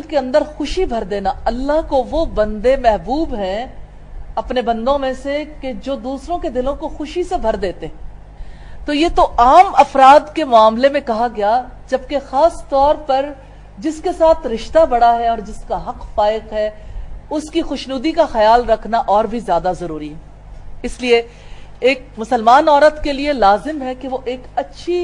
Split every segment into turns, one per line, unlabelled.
کے اندر خوشی بھر دینا. اللہ کو وہ بندے محبوب ہیں اپنے بندوں میں سے کہ جو دوسروں کے دلوں کو خوشی سے بھر دیتے. تو یہ تو عام افراد کے معاملے میں کہا گیا، جبکہ خاص طور پر جس کے ساتھ رشتہ بڑا ہے اور جس کا حق فائق ہے اس کی خوشنودی کا خیال رکھنا اور بھی زیادہ ضروری ہے. اس لیے ایک مسلمان عورت کے لیے لازم ہے کہ وہ ایک اچھی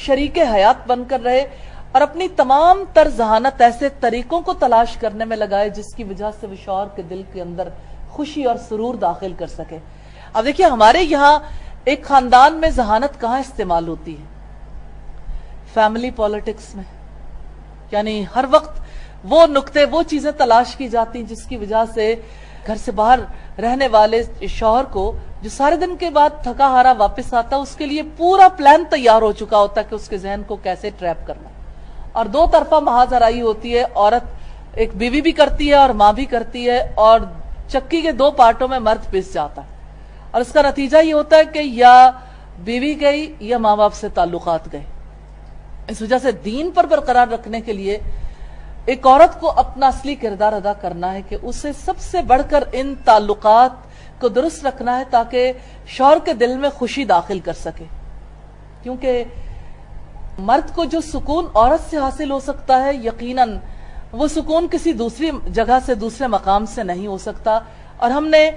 شریک حیات بن کر رہے اور اپنی تمام تر ذہانت ایسے طریقوں کو تلاش کرنے میں لگائے جس کی وجہ سے وہ شوہر کے دل کے اندر خوشی اور سرور داخل کر سکے. اب دیکھیے ہمارے یہاں ایک خاندان میں ذہانت کہاں استعمال ہوتی ہے؟ فیملی پالیٹکس میں. یعنی ہر وقت وہ نقطے، وہ چیزیں تلاش کی جاتی ہیں جس کی وجہ سے گھر سے باہر رہنے والے شوہر کو جو سارے دن کے بعد تھکا ہارا واپس آتا ہے اس کے لیے پورا پلان تیار ہو چکا ہوتا ہے کہ اس کے ذہن کو کیسے ٹریپ کرنا. اور دو طرفہ محاذ آرائی ہوتی ہے. عورت ایک بیوی بھی کرتی ہے اور ماں بھی کرتی ہے، اور چکی کے دو پارٹوں میں مرد پس جاتا ہے. اور اس کا نتیجہ یہ ہوتا ہے کہ یا بیوی گئی یا ماں باپ سے تعلقات گئے. اس وجہ سے دین پر برقرار رکھنے کے لیے ایک عورت کو اپنا اصلی کردار ادا کرنا ہے کہ اسے سب سے بڑھ کر ان تعلقات کو درست رکھنا ہے تاکہ شوہر کے دل میں خوشی داخل کر سکے. کیونکہ مرد کو جو سکون عورت سے حاصل ہو سکتا ہے یقیناً وہ سکون کسی دوسری جگہ سے، دوسرے مقام سے نہیں ہو سکتا. اور ہم نے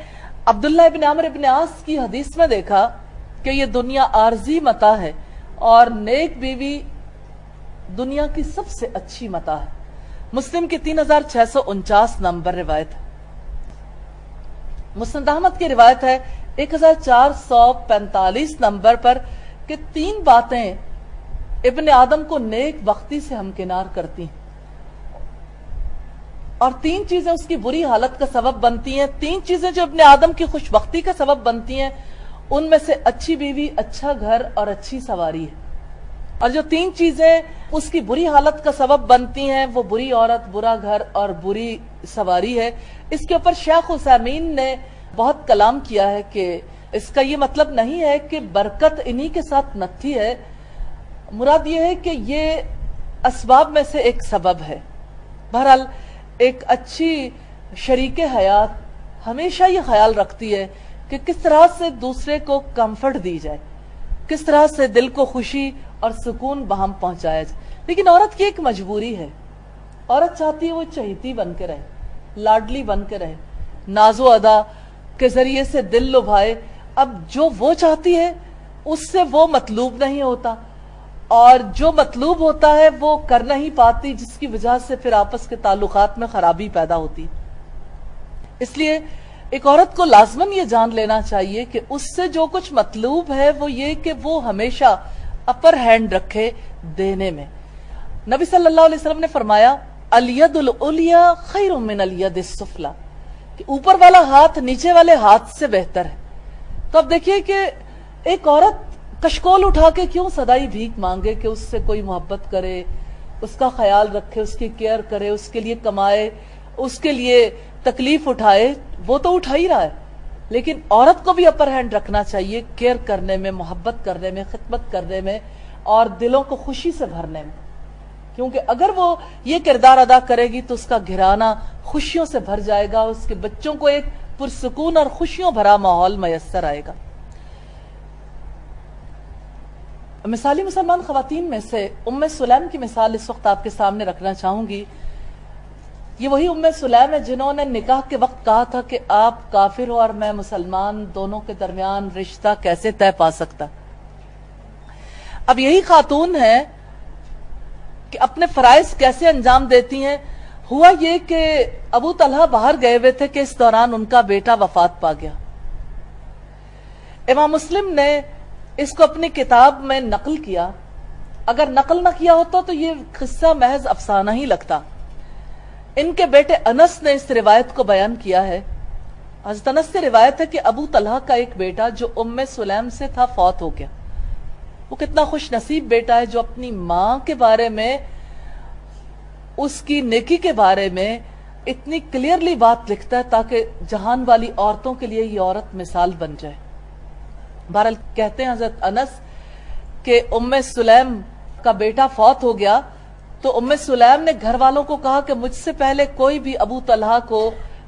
عبداللہ ابن عمرو ابن عاص کی حدیث میں دیکھا کہ یہ دنیا عارضی متاع ہے اور نیک بیوی دنیا کی سب سے اچھی متاع ہے. مسلم کی 3649 نمبر روایت ہے. مسند احمد کی روایت ہے 1445 نمبر پر کہ 3 باتیں ابن آدم کو نیک بختی سے ہمکنار کرتی ہیں اور 3 چیزیں اس کی بری حالت کا سبب بنتی ہیں. 3 چیزیں جو ابن آدم کی خوش بختی کا سبب بنتی ہیں ان میں سے اچھی بیوی، اچھا گھر اور اچھی سواری ہے. اور جو 3 چیزیں اس کی بری حالت کا سبب بنتی ہیں وہ بری عورت، برا گھر اور بری سواری ہے. اس کے اوپر شیخ عثیمین نے بہت کلام کیا ہے کہ اس کا یہ مطلب نہیں ہے کہ برکت انہی کے ساتھ نتھی ہے. مراد یہ ہے کہ یہ اسباب میں سے ایک سبب ہے. بہرحال ایک اچھی شریک حیات ہمیشہ یہ خیال رکھتی ہے کہ کس طرح سے دوسرے کو کمفرٹ دی جائے، کس طرح سے دل کو خوشی اور سکون بہم پہنچایا جائے. لیکن عورت کی ایک مجبوری ہے. عورت چاہتی ہے وہ چہیتی بن کے رہے، لاڈلی بن کے رہے، ناز و ادا کے ذریعے سے دل لبھائے. اب جو وہ چاہتی ہے اس سے وہ مطلوب نہیں ہوتا اور جو مطلوب ہوتا ہے وہ کر نہیں پاتی، جس کی وجہ سے پھر آپس کے تعلقات میں خرابی پیدا ہوتی. اس لیے ایک عورت کو لازماً یہ جان لینا چاہیے کہ اس سے جو کچھ مطلوب ہے وہ یہ کہ وہ ہمیشہ اپر ہینڈ رکھے دینے میں. نبی صلی اللہ علیہ وسلم نے فرمایا الید العلیٰ خیر من الید السفلی، کہ اوپر والا ہاتھ نیچے والے ہاتھ سے بہتر ہے. تو اب دیکھیے کہ ایک عورت کشکول اٹھا کے کیوں صدائی بھیک مانگے کہ اس سے کوئی محبت کرے، اس کا خیال رکھے، اس کی کیئر کرے، اس کے لیے کمائے، اس کے لیے تکلیف اٹھائے. وہ تو اٹھا ہی رہا ہے لیکن عورت کو بھی اپر ہینڈ رکھنا چاہیے کیئر کرنے میں، محبت کرنے میں، خدمت کرنے میں اور دلوں کو خوشی سے بھرنے میں. کیونکہ اگر وہ یہ کردار ادا کرے گی تو اس کا گھرانہ خوشیوں سے بھر جائے گا، اس کے بچوں کو ایک پرسکون اور خوشیوں بھرا ماحول میسر آئے گا. مثالی مسلمان خواتین میں سے ام سلیم کی مثال اس وقت آپ کے سامنے رکھنا چاہوں گی. یہ وہی ام سلیم ہے جنہوں نے نکاح کے وقت کہا تھا کہ آپ کافر ہو اور میں مسلمان، دونوں کے درمیان رشتہ کیسے طے پا سکتا. اب یہی خاتون ہے کہ اپنے فرائض کیسے انجام دیتی ہیں. ہوا یہ کہ ابو طلحہ باہر گئے ہوئے تھے کہ اس دوران ان کا بیٹا وفات پا گیا. امام مسلم نے اس کو اپنی کتاب میں نقل کیا. اگر نقل نہ کیا ہوتا تو یہ قصہ محض افسانہ ہی لگتا. ان کے بیٹے انس نے اس روایت کو بیان کیا ہے. حضرت انس سے روایت ہے کہ ابو طلحہ کا ایک بیٹا جو ام سلیم سے تھا فوت ہو گیا. وہ کتنا خوش نصیب بیٹا ہے جو اپنی ماں کے بارے میں، اس کی نیکی کے بارے میں اتنی کلیئرلی بات لکھتا ہے تاکہ جہان والی عورتوں کے لیے یہ عورت مثال بن جائے. بہرحال کہتے ہیں حضرت انس کہ ام سلیم کا بیٹا فوت ہو گیا تو ام سلیم نے گھر والوں کو کہا کہ مجھ سے پہلے کوئی بھی ابو طلحہ کو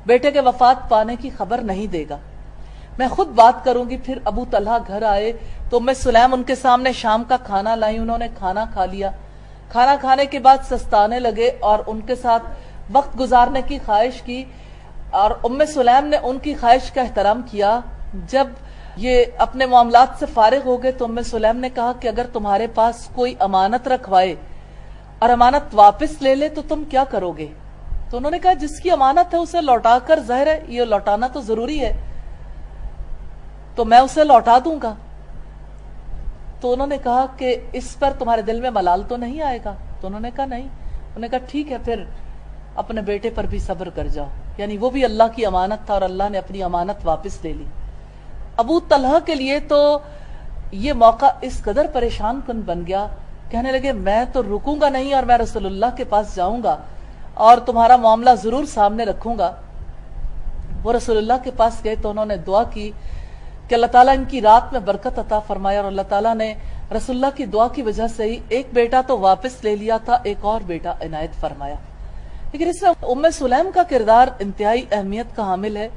بیٹے کے وفات پانے کی خبر نہیں دے گا، میں خود بات کروں گی۔ پھر ابو طلحہ گھر آئے تو ام سلیم ان کے سامنے شام کا کھانا لائی، انہوں نے کھانا کھا لیا۔ کھانا کھانے کے بعد سستانے لگے اور ان کے ساتھ وقت گزارنے کی خواہش کی، اور ام سلیم نے ان کی خواہش کا احترام کیا۔ جب یہ اپنے معاملات سے فارغ ہو گئے تو ام سلیم نے کہا کہ اگر تمہارے پاس کوئی امانت رکھوائے اور امانت واپس لے لے تو تم کیا کرو گے؟ تو انہوں نے کہا جس کی امانت ہے اسے لوٹا کر، ظاہر ہے یہ لوٹانا تو ضروری ہے، تو میں اسے لوٹا دوں گا۔ تو انہوں نے کہا کہ اس پر تمہارے دل میں ملال تو نہیں آئے گا؟ تو انہوں نے کہا نہیں۔ انہوں نے کہا ٹھیک ہے، پھر اپنے بیٹے پر بھی صبر کر جاؤ، یعنی وہ بھی اللہ کی امانت تھا اور اللہ نے اپنی امانت واپس لے لی۔ ابو طلحہ کے لیے تو یہ موقع اس قدر پریشان کن بن گیا، کہنے لگے میں تو رکوں گا نہیں اور میں رسول اللہ کے پاس جاؤں گا اور تمہارا معاملہ ضرور سامنے رکھوں گا۔ وہ رسول اللہ کے پاس گئے تو انہوں نے دعا کی کہ اللہ تعالیٰ ان کی رات میں برکت عطا فرمایا، اور اللہ تعالیٰ نے رسول اللہ کی دعا کی وجہ سے ہی ایک بیٹا تو واپس لے لیا تھا، ایک اور بیٹا عنایت فرمایا۔ لیکن اس میں ام سلیم کا کردار انتہائی اہمیت کا حامل ہے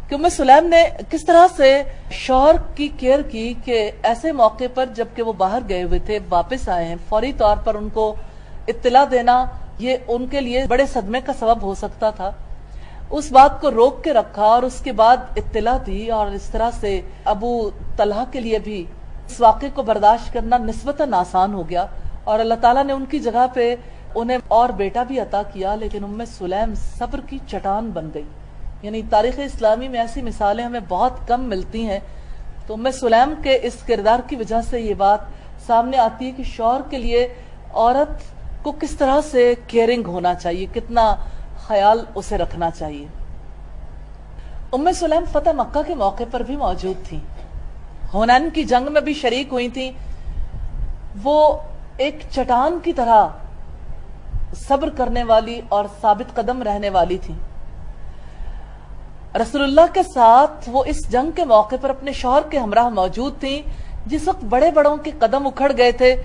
کہ ام سلیم نے کس طرح سے شوہر کی کیئر کی کہ ایسے موقع پر جبکہ وہ باہر گئے ہوئے تھے، واپس آئے ہیں، فوری طور پر ان کو اطلاع دینا یہ ان کے لیے بڑے صدمے کا سبب ہو سکتا تھا۔ اس بات کو روک کے رکھا اور اس کے بعد اطلاع دی، اور اس طرح سے ابو طلحہ کے لیے بھی اس واقعے کو برداشت کرنا نسبتاً آسان ہو گیا، اور اللہ تعالیٰ نے ان کی جگہ پہ انہیں اور بیٹا بھی عطا کیا۔ لیکن ام سلیم صبر کی چٹان بن گئی، یعنی تاریخ اسلامی میں ایسی مثالیں ہمیں بہت کم ملتی ہیں۔ تو ام سلیم کے اس کردار کی وجہ سے یہ بات سامنے آتی ہے کہ شوہر کے لیے عورت کو کس طرح سے کیئرنگ ہونا چاہیے، کتنا خیال اسے رکھنا چاہیے۔ ام سلیم فتح مکہ کے موقع پر بھی موجود تھیں، حنین کی جنگ میں بھی شریک ہوئی تھیں۔ وہ ایک چٹان کی طرح صبر کرنے والی اور ثابت قدم رہنے والی تھیں۔ رسول اللہ کے ساتھ وہ اس جنگ کے موقع پر اپنے شوہر کے ہمراہ موجود تھیں۔ جس وقت بڑے بڑوں کے قدم اکھڑ گئے تھے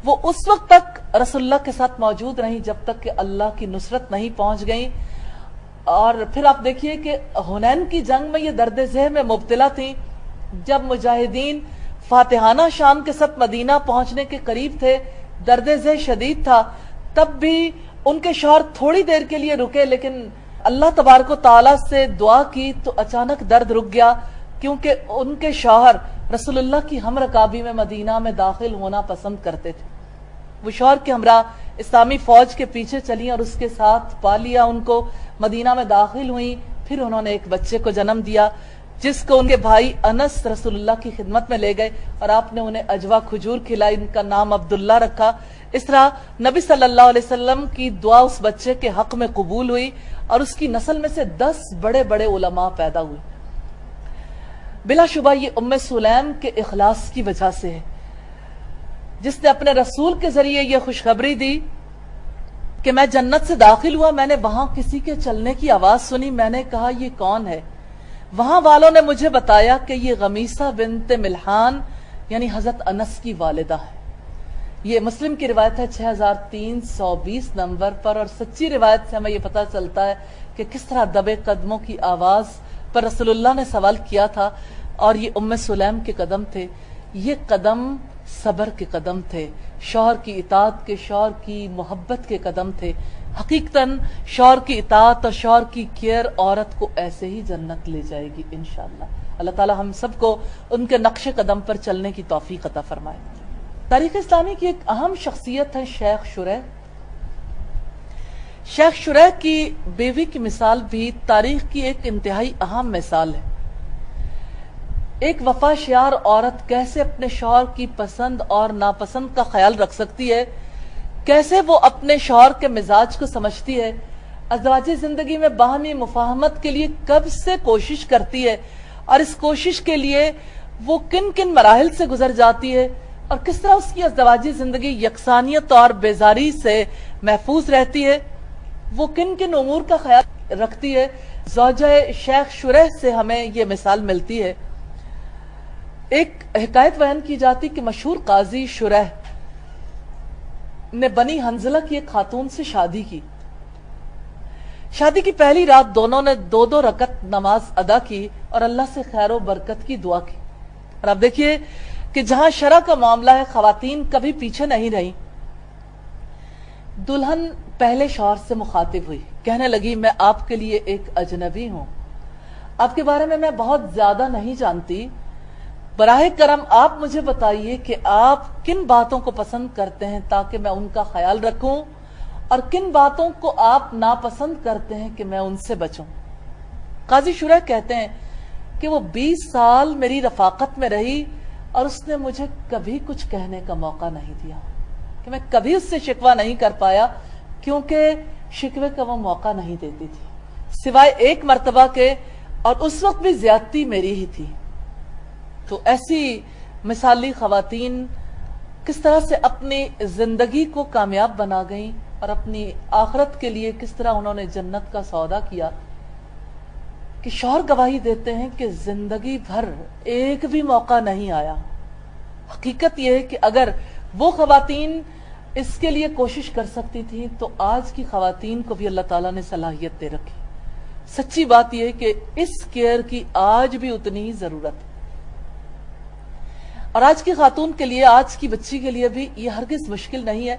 وہ اس وقت تک رسول اللہ کے ساتھ موجود رہیں جب تک کہ اللہ کی نصرت نہیں پہنچ گئی۔ اور پھر آپ دیکھیے کہ حنین کی جنگ میں یہ درد ذہ میں مبتلا تھیں۔ جب مجاہدین فاتحانہ شان کے ساتھ مدینہ پہنچنے کے قریب تھے، درد ذہ شدید تھا، تب بھی ان کے شوہر تھوڑی دیر کے لیے رکے، لیکن اللہ تبارک و تعالیٰ سے دعا کی تو اچانک درد رک گیا، کیونکہ ان کے شوہر رسول اللہ کی ہم رکابی میں مدینہ میں داخل ہونا پسند کرتے تھے۔ وہ شوہر کے ہمراہ اسلامی فوج کے پیچھے چلی اور اس کے ساتھ پا لیا ان کو، مدینہ میں داخل ہوئیں۔ پھر انہوں نے ایک بچے کو جنم دیا جس کو ان کے بھائی انس رسول اللہ کی خدمت میں لے گئے اور آپ نے انہیں اجوا کھجور کھلائی، ان کا نام عبداللہ رکھا۔ اس طرح نبی صلی اللہ علیہ وسلم کی دعا اس بچے کے حق میں قبول ہوئی اور اس کی نسل میں سے 10 بڑے بڑے علماء پیدا ہوئے۔ بلا شبہ یہ ام سلیم کے اخلاص کی وجہ سے ہے، جس نے اپنے رسول کے ذریعے یہ خوشخبری دی کہ میں جنت سے داخل ہوا، میں نے وہاں کسی کے چلنے کی آواز سنی، میں نے کہا یہ کون ہے؟ وہاں والوں نے مجھے بتایا کہ یہ غمیسہ بنت ملحان یعنی حضرت انس کی والدہ ہے۔ یہ مسلم کی روایت ہے 6320 نمبر پر، اور سچی روایت سے ہمیں یہ پتہ چلتا ہے کہ کس طرح دبے قدموں کی آواز پر رسول اللہ نے سوال کیا تھا، اور یہ ام سلیم کے قدم تھے۔ یہ قدم صبر کے قدم تھے، شوہر کی اطاعت کے، شوہر کی محبت کے قدم تھے۔ حقیقتاً شوہر کی اطاعت اور شوہر کی کیئر عورت کو ایسے ہی جنت لے جائے گی انشاءاللہ۔ اللہ تعالی ہم سب کو ان کے نقش قدم پر چلنے کی توفیق عطا فرمائے۔ تاریخ اسلامی کی ایک اہم شخصیت ہے شیخ شریح۔ شیخ شریح کی بیوی کی مثال بھی تاریخ کی ایک انتہائی اہم مثال ہے۔ ایک وفا شیار عورت کیسے اپنے شوہر کی پسند اور ناپسند کا خیال رکھ سکتی ہے، کیسے وہ اپنے شوہر کے مزاج کو سمجھتی ہے، ازدواجی زندگی میں باہمی مفاہمت کے لیے کب سے کوشش کرتی ہے، اور اس کوشش کے لیے وہ کن کن مراحل سے گزر جاتی ہے، اور کس طرح اس کی ازدواجی زندگی یکسانیت اور بیزاری سے محفوظ رہتی ہے، وہ کن کن امور کا خیال رکھتی ہے۔ زوجہ شیخ شریح سے ہمیں یہ مثال ملتی ہے۔ ایک حکایت بیان کی جاتی کہ مشہور قاضی شریح نے بنی حنزلہ کی ایک خاتون سے شادی کی. شادی کی پہلی رات دونوں نے 2 رکعت نماز ادا کی اور اللہ سے خیر و برکت کی دعا کی. اور اب دیکھیے کہ جہاں شرع کا معاملہ ہے خواتین کبھی پیچھے نہیں رہی. دلہن پہلے شوہر سے مخاطب ہوئی, کہنے لگی میں آپ کے لیے ایک اجنبی ہوں, آپ کے بارے میں بہت زیادہ نہیں جانتی, براہ کرم آپ مجھے بتائیے کہ آپ کن باتوں کو پسند کرتے ہیں تاکہ میں ان کا خیال رکھوں, اور کن باتوں کو آپ ناپسند کرتے ہیں کہ میں ان سے بچوں. قاضی شریح کہتے ہیں کہ وہ 20 سال میری رفاقت میں رہی اور اس نے مجھے کبھی کچھ کہنے کا موقع نہیں دیا, کہ میں کبھی اس سے شکوہ نہیں کر پایا کیونکہ شکوے کا وہ موقع نہیں دیتی تھی, سوائے ایک مرتبہ کے, اور اس وقت بھی زیادتی میری ہی تھی. تو ایسی مثالی خواتین کس طرح سے اپنی زندگی کو کامیاب بنا گئیں اور اپنی آخرت کے لیے کس طرح انہوں نے جنت کا سودا کیا, کہ شوہر گواہی دیتے ہیں کہ زندگی بھر ایک بھی موقع نہیں آیا. حقیقت یہ ہے کہ اگر وہ خواتین اس کے لیے کوشش کر سکتی تھی تو آج کی خواتین کو بھی اللہ تعالیٰ نے صلاحیت دے رکھی. سچی بات یہ ہے کہ اس کیئر کی آج بھی اتنی ہی ضرورت ہے, اور آج کی خاتون کے لیے, آج کی بچی کے لیے بھی یہ ہرگز مشکل نہیں ہے.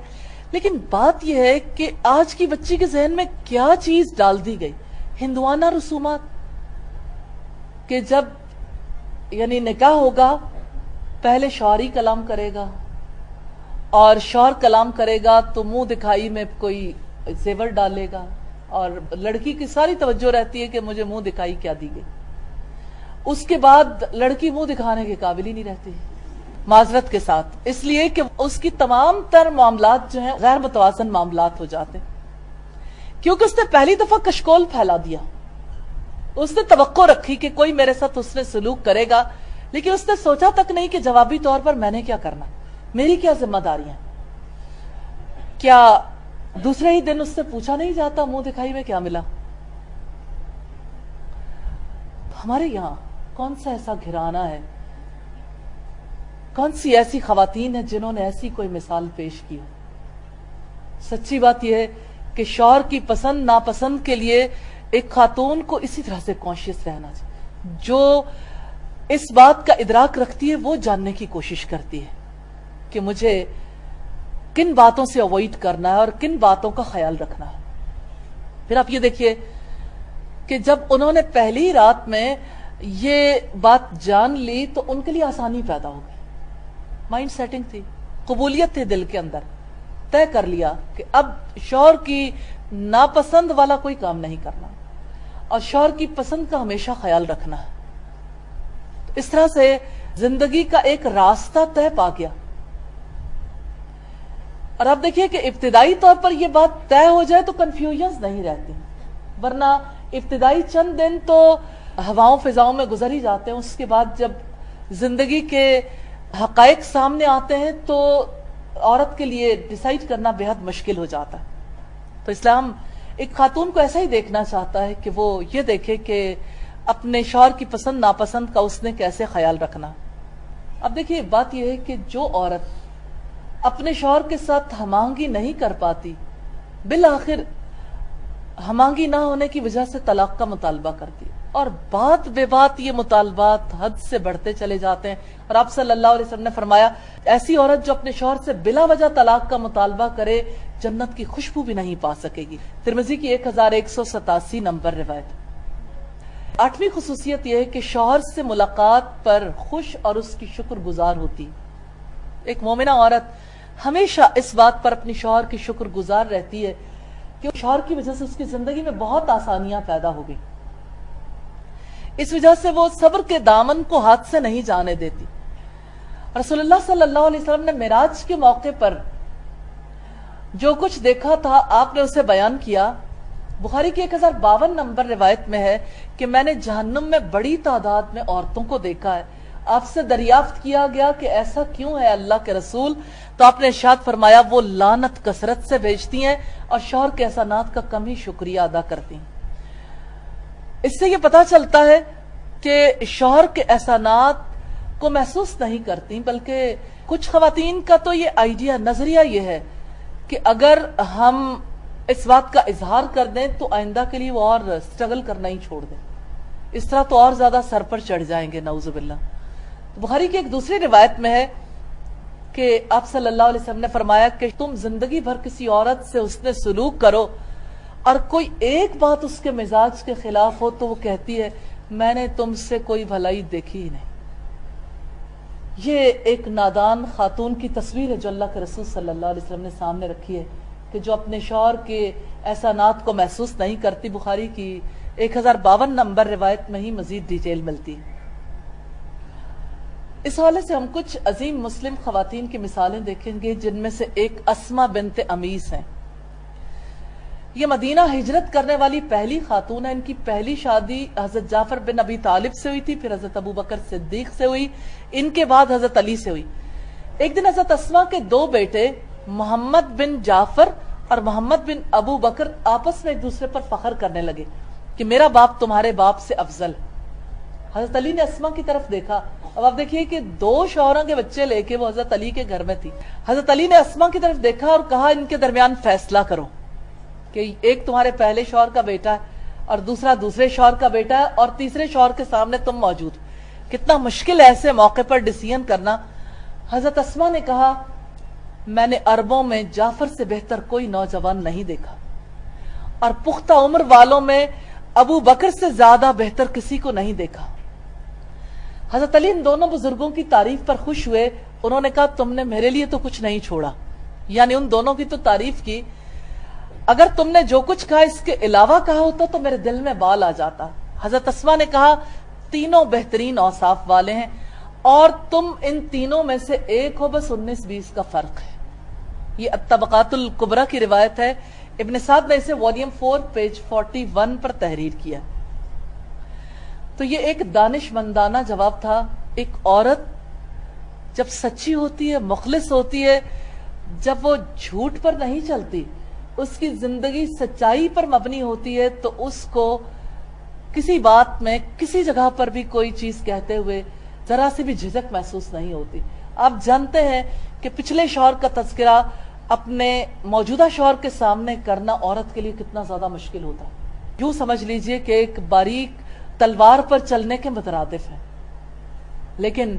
لیکن بات یہ ہے کہ آج کی بچی کے ذہن میں کیا چیز ڈال دی گئی, ہندوانہ رسومات, کہ جب یعنی نکاح ہوگا پہلے شوہر ہی کلام کرے گا, اور شوہر کلام کرے گا تو منہ دکھائی میں کوئی زیور ڈالے گا, اور لڑکی کی ساری توجہ رہتی ہے کہ مجھے منہ دکھائی کیا دی گئی. اس کے بعد لڑکی منہ دکھانے کے قابل ہی نہیں رہتی, معذرت کے ساتھ, اس لیے کہ اس کی تمام تر معاملات جو ہیں غیر متوازن معاملات ہو جاتے ہیں, کیونکہ اس نے پہلی دفعہ کشکول پھیلا دیا. اس نے توقع رکھی کہ کوئی میرے ساتھ اس نے سلوک کرے گا, لیکن اس نے سوچا تک نہیں کہ جوابی طور پر میں نے کیا کرنا, میری کیا ذمہ داریاں. کیا دوسرے ہی دن اس سے پوچھا نہیں جاتا منہ دکھائی میں کیا ملا؟ ہمارے یہاں کون سا ایسا گھرانہ ہے, کون سی ایسی خواتین ہیں جنہوں نے ایسی کوئی مثال پیش کی؟ سچی بات یہ ہے کہ شوہر کی پسند ناپسند کے لیے ایک خاتون کو اسی طرح سے کانشیس رہنا چاہیے. جو اس بات کا ادراک رکھتی ہے وہ جاننے کی کوشش کرتی ہے کہ مجھے کن باتوں سے اوائڈ کرنا ہے اور کن باتوں کا خیال رکھنا ہے. پھر آپ یہ دیکھیے کہ جب انہوں نے پہلی رات میں یہ بات جان لی تو ان کے لیے آسانی پیدا ہو گئی. مائنڈ سیٹنگ تھی, قبولیت تھی دل کے اندر, طے کر لیا کہ اب شوہر کی ناپسند والا کوئی کام نہیں کرنا اور شوہر کی پسند کا ہمیشہ خیال رکھنا ہے. اس طرح سے زندگی کا ایک راستہ طے پا گیا. اور اب دیکھیے کہ ابتدائی طور پر یہ بات طے ہو جائے تو کنفیوژنز نہیں رہتی, ورنہ ابتدائی چند دن تو ہواؤں فضاؤں میں گزر ہی جاتے ہیں. اس کے بعد جب زندگی کے حقائق سامنے آتے ہیں تو عورت کے لیے ڈیسائیڈ کرنا بے حد مشکل ہو جاتا ہے. تو اسلام ایک خاتون کو ایسا ہی دیکھنا چاہتا ہے کہ وہ یہ دیکھے کہ اپنے شوہر کی پسند ناپسند کا اس نے کیسے خیال رکھنا. اب دیکھیے بات یہ ہے کہ جو عورت اپنے شوہر کے ساتھ ہم آہنگی نہیں کر پاتی, بالآخر ہم آہنگی نہ ہونے کی وجہ سے طلاق کا مطالبہ کرتی, اور بات بے بات یہ مطالبات حد سے بڑھتے چلے جاتے ہیں. اور آپ صلی اللہ علیہ وسلم نے فرمایا ایسی عورت جو اپنے شوہر سے بلا وجہ طلاق کا مطالبہ کرے جنت کی خوشبو بھی نہیں پا سکے گی. ترمذی کی 1187 نمبر روایت. 8ویں خصوصیت یہ ہے کہ شوہر سے ملاقات پر خوش اور اس کی شکر گزار ہوتی. ایک مومنہ عورت ہمیشہ اس بات پر اپنی شوہر کی شکر گزار رہتی ہے کہ شوہر کی وجہ سے اس کی زندگی میں بہت آسانیاں پیدا ہو گئی. اس وجہ سے وہ صبر کے دامن کو ہاتھ سے نہیں جانے دیتی. رسول اللہ صلی اللہ علیہ وسلم نے معراج کے موقع پر جو کچھ دیکھا تھا آپ نے اسے بیان کیا. بخاری کی 1052 نمبر روایت میں ہے کہ میں نے جہنم میں بڑی تعداد میں عورتوں کو دیکھا ہے. آپ سے دریافت کیا گیا کہ ایسا کیوں ہے اللہ کے رسول؟ تو آپ نے ارشاد فرمایا وہ لعنت کثرت سے بھیجتی ہیں اور شوہر کے احسانات کا کم ہی شکریہ ادا کرتی ہیں. اس سے یہ پتا چلتا ہے کہ شوہر کے احسانات کو محسوس نہیں کرتی, بلکہ کچھ خواتین کا تو یہ آئیڈیا, نظریہ یہ ہے کہ اگر ہم اس بات کا اظہار کر دیں تو آئندہ کے لیے وہ اور سٹرگل کرنا ہی چھوڑ دیں، اس طرح تو اور زیادہ سر پر چڑھ جائیں گے، نعوذ باللہ۔ بخاری کی ایک دوسری روایت میں ہے کہ آپ صلی اللہ علیہ وسلم نے فرمایا کہ تم زندگی بھر کسی عورت سے حسن سلوک کرو اور کوئی ایک بات اس کے مزاج کے خلاف ہو تو وہ کہتی ہے میں نے تم سے کوئی بھلائی دیکھی ہی نہیں۔ یہ ایک نادان خاتون کی تصویر ہے جو اللہ کے رسول صلی اللہ علیہ وسلم نے سامنے رکھی ہے، کہ جو اپنے شوہر کے احسانات کو محسوس نہیں کرتی۔ بخاری کی 1052 نمبر روایت میں ہی مزید ڈیٹیل ملتی ہے۔ اس حوالے سے ہم کچھ عظیم مسلم خواتین کی مثالیں دیکھیں گے، جن میں سے ایک اسما بنت امیس ہیں۔ یہ مدینہ ہجرت کرنے والی پہلی خاتون ہے۔ ان کی پہلی شادی حضرت جعفر بن ابی طالب سے ہوئی تھی، پھر حضرت ابو بکر صدیق سے ہوئی، ان کے بعد حضرت علی سے ہوئی۔ ایک دن حضرت اسما کے دو بیٹے محمد بن جعفر اور محمد بن ابو بکر آپس میں ایک دوسرے پر فخر کرنے لگے کہ میرا باپ تمہارے باپ سے افضل ہے۔ حضرت علی نے اسما کی طرف دیکھا۔ اب آپ دیکھیے کہ دو شوہروں کے بچے لے کے وہ حضرت علی کے گھر میں تھی۔ حضرت علی نے اسما کی طرف دیکھا اور کہا ان کے درمیان فیصلہ کرو کہ ایک تمہارے پہلے شوہر کا بیٹا ہے اور دوسرا دوسرے شوہر کا بیٹا ہے اور تیسرے شوہر کے سامنے تم موجود۔ کتنا مشکل ہے ایسے موقع پر ڈیسیژن کرنا۔ حضرت اسما نے کہا میں نے عربوں میں جعفر سے بہتر کوئی نوجوان نہیں دیکھا اور پختہ عمر والوں میں ابو بکر سے زیادہ بہتر کسی کو نہیں دیکھا۔ حضرت علی ان دونوں بزرگوں کی تعریف پر خوش ہوئے۔ انہوں نے کہا تم نے میرے لیے تو کچھ نہیں چھوڑا، یعنی ان دونوں کی تو تعریف کی، اگر تم نے جو کچھ کہا اس کے علاوہ کہا ہوتا تو میرے دل میں بال آ جاتا۔ حضرت اسما نے کہا تینوں بہترین اوصاف والے ہیں اور تم ان تینوں میں سے ایک ہو، بس 19-20 کا فرق ہے۔ یہ الطبقات الکبریٰ کی روایت ہے، ابن سعد نے اسے والیوم 4 پیج 41 پر تحریر کیا۔ تو یہ ایک دانش مندانہ جواب تھا۔ ایک عورت جب سچی ہوتی ہے، مخلص ہوتی ہے، جب وہ جھوٹ پر نہیں چلتی، اس کی زندگی سچائی پر مبنی ہوتی ہے، تو اس کو کسی بات میں کسی جگہ پر بھی کوئی چیز کہتے ہوئے ذرا سی بھی جھجک محسوس نہیں ہوتی۔ آپ جانتے ہیں کہ پچھلے شوہر کا تذکرہ اپنے موجودہ شوہر کے سامنے کرنا عورت کے لیے کتنا زیادہ مشکل ہوتا ہے۔ یوں سمجھ لیجئے کہ ایک باریک تلوار پر چلنے کے مترادف ہے۔ لیکن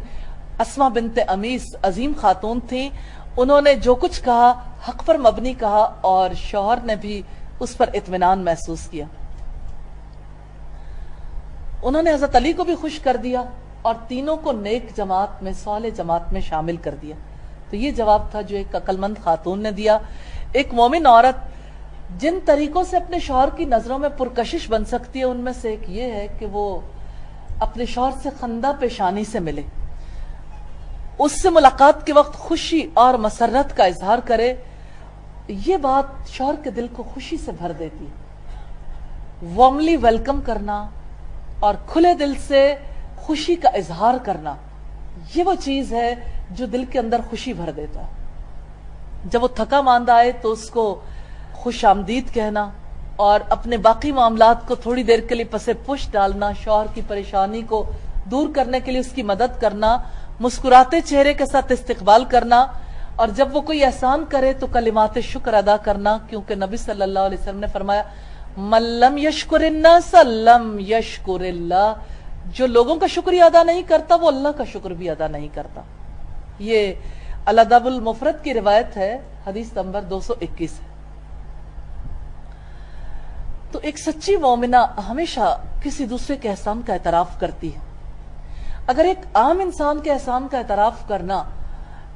اسما بنت امیس عظیم خاتون تھیں، انہوں نے جو کچھ کہا حق پر مبنی کہا اور شوہر نے بھی اس پر اطمینان محسوس کیا۔ انہوں نے حضرت علی کو بھی خوش کر دیا اور تینوں کو نیک جماعت میں، صالح جماعت میں شامل کر دیا۔ تو یہ جواب تھا جو ایک عقل مند خاتون نے دیا۔ ایک مومن عورت جن طریقوں سے اپنے شوہر کی نظروں میں پرکشش بن سکتی ہے، ان میں سے ایک یہ ہے کہ وہ اپنے شوہر سے خندہ پیشانی سے ملے، اس سے ملاقات کے وقت خوشی اور مسرت کا اظہار کرے۔ یہ بات شوہر کے دل کو خوشی سے بھر دیتی ہے۔ وارملی ویلکم کرنا اور کھلے دل سے خوشی کا اظہار کرنا، یہ وہ چیز ہے جو دل کے اندر خوشی بھر دیتا ہے۔ جب وہ تھکا ماندہ آئے تو اس کو خوش آمدید کہنا اور اپنے باقی معاملات کو تھوڑی دیر کے لیے پسے پش ڈالنا، شوہر کی پریشانی کو دور کرنے کے لیے اس کی مدد کرنا، مسکراتے چہرے کے ساتھ استقبال کرنا، اور جب وہ کوئی احسان کرے تو کلمات شکر ادا کرنا، کیونکہ نبی صلی اللہ علیہ وسلم نے فرمایا من لم یشکر الناس لم یشکر اللہ، جو لوگوں کا شکریہ ادا نہیں کرتا وہ اللہ کا شکر بھی ادا نہیں کرتا۔ یہ الادب المفرد کی روایت ہے، حدیث نمبر 221 ہے۔ تو ایک سچی مومنہ ہمیشہ کسی دوسرے کے احسان کا اعتراف کرتی ہے۔ اگر ایک عام انسان کے احسان کا اعتراف کرنا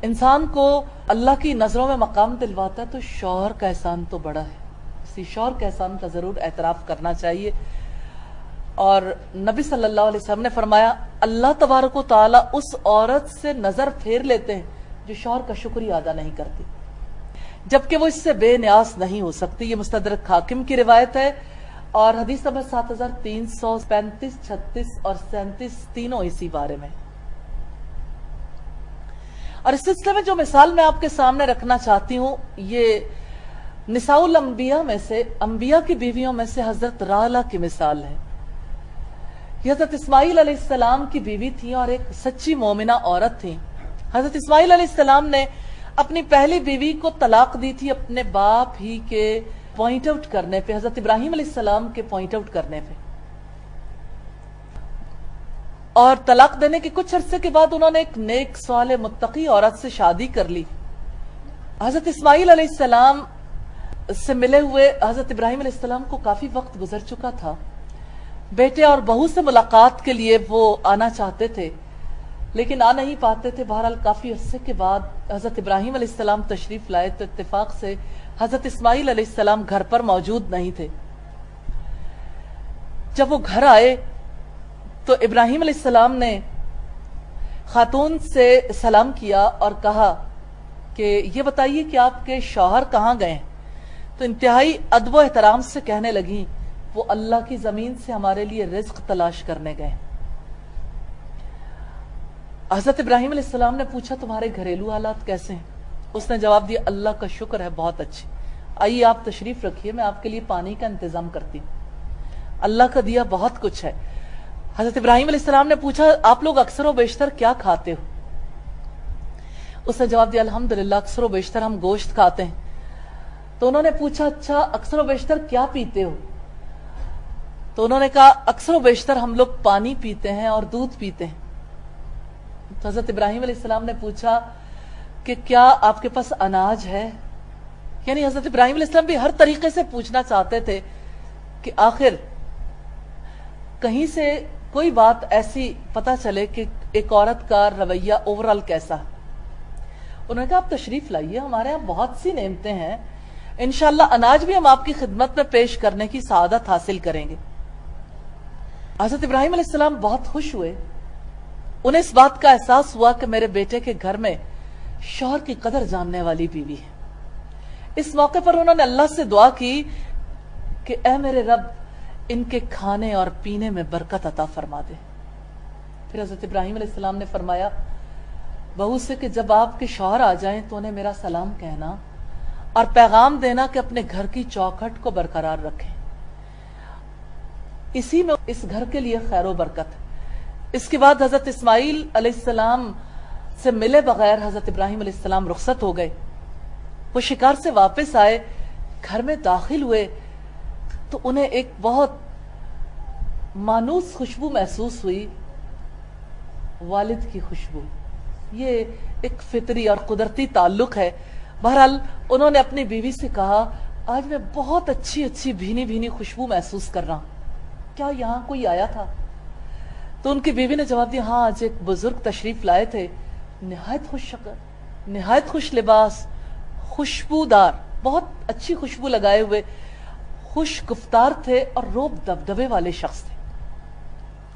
انسان کو اللہ کی نظروں میں مقام دلواتا ہے، تو شوہر کا احسان تو بڑا ہے، اسی شوہر کے احسان کا ضرور اعتراف کرنا چاہیے۔ اور نبی صلی اللہ علیہ وسلم نے فرمایا اللہ تبارک و تعالیٰ اس عورت سے نظر پھیر لیتے ہیں جو شوہر کا شکریہ ادا نہیں کرتی، جبکہ وہ اس سے بے نیاز نہیں ہو سکتی۔ یہ مستدرک حاکم کی روایت ہے اور حدیث نمبر 7335، 36 اور 37 تینوں اسی بارے میں۔ اور اس سلسلے میں جو مثال میں آپ کے سامنے رکھنا چاہتی ہوں، یہ نساء الانبیاء میں سے، انبیاء کی بیویوں میں سے حضرت رالہ کی مثال ہے۔ یہ حضرت اسماعیل علیہ السلام کی بیوی تھی اور ایک سچی مومنہ عورت تھی۔ حضرت اسماعیل علیہ السلام نے اپنی پہلی بیوی کو طلاق دی تھی اپنے باپ ہی کے پوائنٹ آؤٹ کرنے پہ، حضرت ابراہیم علیہ السلام کے پوائنٹ آؤٹ کرنے پہ، اور طلاق دینے کے کچھ عرصے کے بعد انہوں نے ایک نیک صالح متقی عورت سے شادی کر لی۔ حضرت اسماعیل علیہ السلام سے ملے ہوئے حضرت ابراہیم علیہ السلام کو کافی وقت گزر چکا تھا، بیٹے اور بہو سے ملاقات کے لیے وہ آنا چاہتے تھے لیکن آ نہیں پاتے تھے۔ بہرحال کافی عرصے کے بعد حضرت ابراہیم علیہ السلام تشریف لائے تو اتفاق سے حضرت اسماعیل علیہ السلام گھر پر موجود نہیں تھے۔ جب وہ گھر آئے تو ابراہیم علیہ السلام نے خاتون سے سلام کیا اور کہا کہ یہ بتائیے کہ آپ کے شوہر کہاں گئے؟ تو انتہائی ادب و احترام سے کہنے لگیں وہ اللہ کی زمین سے ہمارے لیے رزق تلاش کرنے گئے۔ حضرت ابراہیم علیہ السلام نے پوچھا تمہارے گھریلو حالات کیسے ہیں؟ اس نے جواب دیا اللہ کا شکر ہے بہت اچھی، آئیے آپ تشریف رکھیے، میں آپ کے لیے پانی کا انتظام کرتی ہوں، اللہ کا دیا بہت کچھ ہے۔ حضرت ابراہیم علیہ السلام نے پوچھا آپ لوگ اکثر و بیشتر کیا کھاتے ہو؟ اس نے جواب دیا الحمدللہ اکثر و بیشتر ہم گوشت کھاتے ہیں۔ تو انہوں نے پوچھا اچھا اکثر و بیشتر کیا پیتے ہو؟ تو انہوں نے کہا اکثر و بیشتر ہم لوگ پانی پیتے ہیں اور دودھ پیتے ہیں۔ تو حضرت ابراہیم علیہ السلام نے پوچھا کہ کیا آپ کے پاس اناج ہے؟ یعنی حضرت ابراہیم علیہ السلام بھی ہر طریقے سے پوچھنا چاہتے تھے کہ آخر کہیں سے کوئی بات ایسی پتہ چلے کہ ایک عورت کا رویہ اوورال کیسا۔ انہوں نے کہا آپ تشریف لائیے، ہمارے یہاں بہت سی نعمتیں ہیں، انشاءاللہ اناج بھی ہم آپ کی خدمت میں پیش کرنے کی سعادت حاصل کریں گے۔ حضرت ابراہیم علیہ السلام بہت خوش ہوئے، انہیں اس بات کا احساس ہوا کہ میرے بیٹے کے گھر میں شوہر کی قدر جاننے والی بیوی ہے۔ اس موقع پر انہوں نے اللہ سے دعا کی کہ اے میرے رب ان کے کھانے اور پینے میں برکت عطا فرما دے۔ پھر حضرت ابراہیم علیہ السلام نے فرمایا بہو سے کہ جب آپ کے شوہر آ جائیں تو انہیں میرا سلام کہنا اور پیغام دینا کہ اپنے گھر کی چوکھٹ کو برقرار رکھیں، اسی میں اس گھر کے لیے خیر و برکت ہے۔ اس کے بعد حضرت اسماعیل علیہ السلام سے ملے بغیر حضرت ابراہیم علیہ السلام رخصت ہو گئے۔ وہ شکار سے واپس آئے، گھر میں داخل ہوئے تو انہیں ایک بہت مانوس خوشبو محسوس ہوئی، والد کی خوشبو۔ یہ ایک فطری اور قدرتی تعلق ہے۔ بہرحال انہوں نے اپنی بیوی سے کہا آج میں بہت اچھی اچھی بھینی بھینی خوشبو محسوس کر رہا ہوں، کیا یہاں کوئی آیا تھا؟ تو ان کی بیوی نے جواب دیا ہاں آج ایک بزرگ تشریف لائے تھے، نہایت خوش شکل، نہایت خوش لباس، خوشبودار، بہت اچھی خوشبو لگائے ہوئے، خوش گفتار تھے اور روب دبدبے والے شخص تھے۔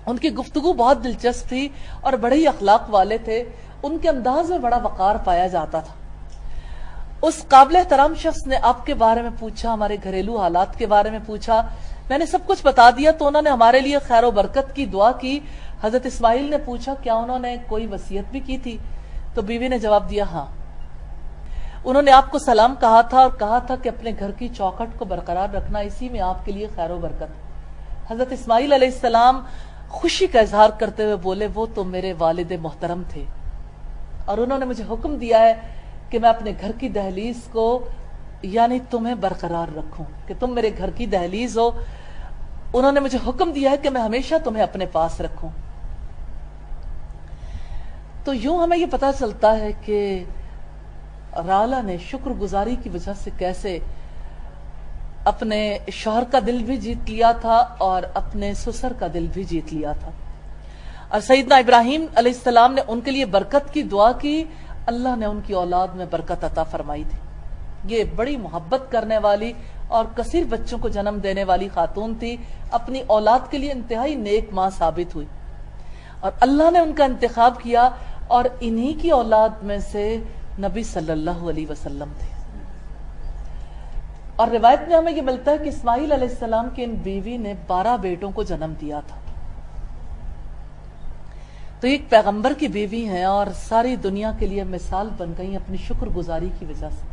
ان کی گفتگو بہت دلچسپ تھی اور بڑے ہی اخلاق والے تھے، ان کے انداز میں بڑا وقار پایا جاتا تھا۔ اس قابل احترام شخص نے آپ کے بارے میں پوچھا، ہمارے گھریلو حالات کے بارے میں پوچھا، میں نے سب کچھ بتا دیا تو انہوں نے ہمارے لیے خیر و برکت کی دعا کی۔ حضرت اسماعیل نے پوچھا کیا انہوں نے کوئی وصیت بھی کی تھی؟ تو بیوی نے جواب دیا ہاں، انہوں نے آپ کو سلام کہا تھا اور کہا تھا کہ اپنے گھر کی چوکھٹ کو برقرار رکھنا، اسی میں آپ کے لیے خیر و برکت۔ حضرت اسماعیل علیہ السلام خوشی کا اظہار کرتے ہوئے بولے وہ تو میرے والد محترم تھے اور انہوں نے مجھے حکم دیا ہے کہ میں اپنے گھر کی دہلیز کو یعنی تمہیں برقرار رکھوں، کہ تم میرے گھر کی دہلیز ہو، انہوں نے مجھے حکم دیا ہے کہ میں ہمیشہ تمہیں اپنے پاس رکھوں۔ تو یوں ہمیں یہ پتہ چلتا ہے کہ رالا نے شکر گزاری کی وجہ سے کیسے اپنے شوہر کا دل بھی جیت لیا تھا اور اپنے سسر کا دل بھی جیت لیا تھا۔ اور سیدنا ابراہیم علیہ السلام نے ان کے لیے برکت کی دعا کی، اللہ نے ان کی اولاد میں برکت عطا فرمائی تھی۔ یہ بڑی محبت کرنے والی اور کثیر بچوں کو جنم دینے والی خاتون تھی، اپنی اولاد کے لیے انتہائی نیک ماں ثابت ہوئی اور اللہ نے ان کا انتخاب کیا اور انہی کی اولاد میں سے نبی صلی اللہ علیہ وسلم تھے۔ اور روایت میں ہمیں یہ ملتا ہے کہ اسماعیل علیہ السلام کی ان بیوی نے 12 بیٹوں کو جنم دیا تھا۔ تو یہ ایک پیغمبر کی بیوی ہیں اور ساری دنیا کے لیے مثال بن گئی اپنی شکر گزاری کی وجہ سے۔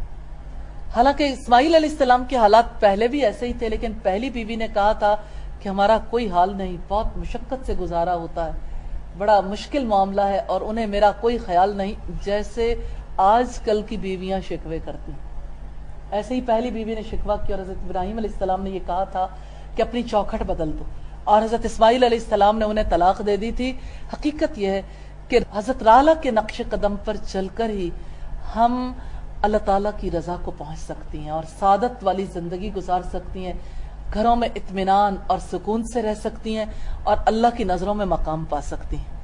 حالانکہ اسماعیل علیہ السلام کے حالات پہلے بھی ایسے ہی تھے، لیکن پہلی بیوی نے کہا تھا کہ ہمارا کوئی حال نہیں، بہت مشقت سے گزارا ہوتا ہے، بڑا مشکل معاملہ ہے اور انہیں میرا کوئی خیال نہیں، جیسے آج کل کی بیویاں شکوے کرتی ہیں. ایسے ہی پہلی بیوی نے شکوہ کیا اور حضرت ابراہیم علیہ السلام نے یہ کہا تھا کہ اپنی چوکھٹ بدل دو, اور حضرت اسماعیل علیہ السلام نے انہیں طلاق دے دی تھی. حقیقت یہ ہے کہ حضرت رالا کے نقش قدم پر چل کر ہی ہم اللہ تعالیٰ کی رضا کو پہنچ سکتی ہیں اور سعادت والی زندگی گزار سکتی ہیں, گھروں میں اطمینان اور سکون سے رہ سکتی ہیں اور اللہ کی نظروں میں مقام پا سکتی ہیں.